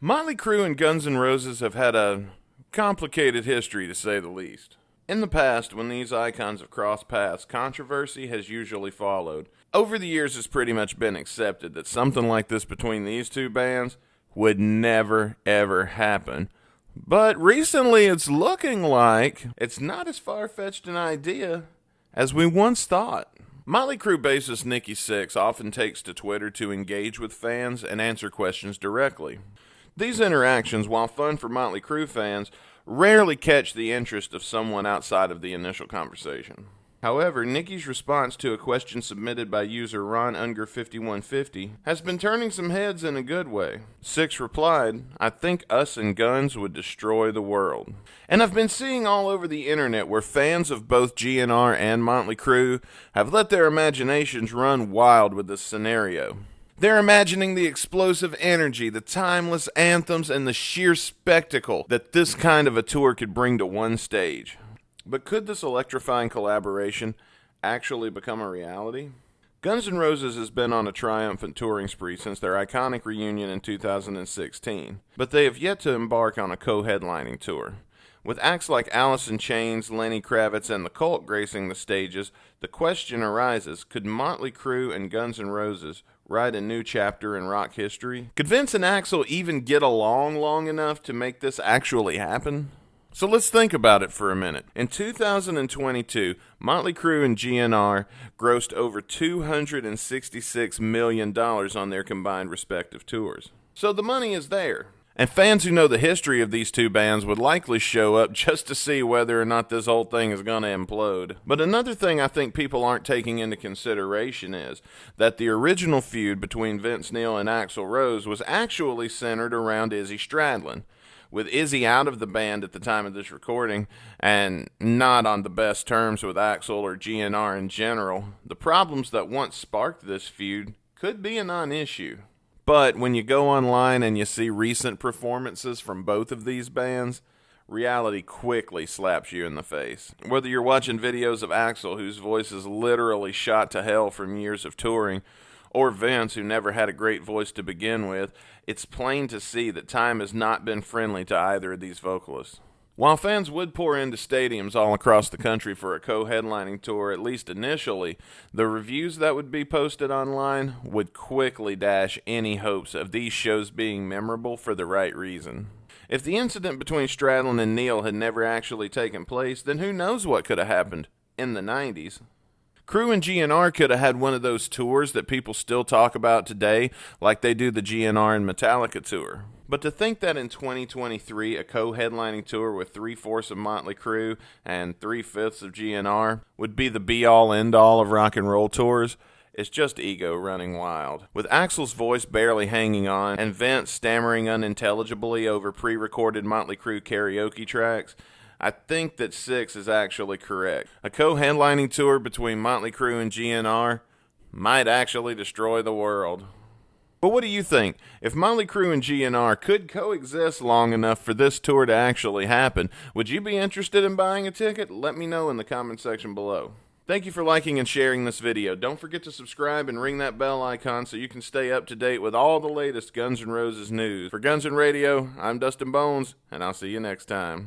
Motley Crue and Guns N' Roses have had a complicated history, to say the least. In the past, when these icons have crossed paths, controversy has usually followed. Over the years, it's pretty much been accepted that something like this between these two bands would never, ever happen. But recently, it's looking like it's not as far-fetched an idea as we once thought. Motley Crue bassist Nikki Sixx often takes to Twitter to engage with fans and answer questions directly. These interactions, while fun for Motley Crue fans, rarely catch the interest of someone outside of the initial conversation. However, Nikki's response to a question submitted by user Ron Unger5150 has been turning some heads in a good way. Sixx replied, "I think us and guns would destroy the world." And I've been seeing all over the internet where fans of both GNR and Motley Crue have let their imaginations run wild with this scenario. They're imagining the explosive energy, the timeless anthems, and the sheer spectacle that this kind of a tour could bring to one stage. But could this electrifying collaboration actually become a reality? Guns N' Roses has been on a triumphant touring spree since their iconic reunion in 2016, but they have yet to embark on a co-headlining tour. With acts like Alice in Chains, Lenny Kravitz, and The Cult gracing the stages, the question arises, could Motley Crue and Guns N' Roses write a new chapter in rock history? Could Vince and Axl even get along long enough to make this actually happen? So let's think about it for a minute. In 2022, Motley Crue and GNR grossed over $266 million on their combined respective tours. So the money is there. And fans who know the history of these two bands would likely show up just to see whether or not this whole thing is going to implode. But another thing I think people aren't taking into consideration is that the original feud between Vince Neil and Axl Rose was actually centered around Izzy Stradlin, with Izzy out of the band at the time of this recording and not on the best terms with Axl or GNR in general. The problems that once sparked this feud could be a non-issue. But when you go online and you see recent performances from both of these bands, reality quickly slaps you in the face. Whether you're watching videos of Axl, whose voice is literally shot to hell from years of touring, or Vince, who never had a great voice to begin with, it's plain to see that time has not been friendly to either of these vocalists. While fans would pour into stadiums all across the country for a co-headlining tour, at least initially, the reviews that would be posted online would quickly dash any hopes of these shows being memorable for the right reason. If the incident between Stradlin and Neil had never actually taken place, then who knows what could have happened in the 90s. Crue and GNR could have had one of those tours that people still talk about today, like they do the GNR and Metallica tour. But to think that in 2023, a co-headlining tour with 3/4 of Motley Crue and 3/5 of GNR would be the be-all, end-all of rock and roll tours is just ego running wild. With Axl's voice barely hanging on and Vince stammering unintelligibly over pre-recorded Motley Crue karaoke tracks, I think that Sixx is actually correct. A co-headlining tour between Motley Crue and GNR might actually destroy the world. But what do you think? If Motley Crue and GNR could coexist long enough for this tour to actually happen, would you be interested in buying a ticket? Let me know in the comment section below. Thank you for liking and sharing this video. Don't forget to subscribe and ring that bell icon so you can stay up to date with all the latest Guns N' Roses news. For Guns N' Radio, I'm Dustin Bonez, and I'll see you next time.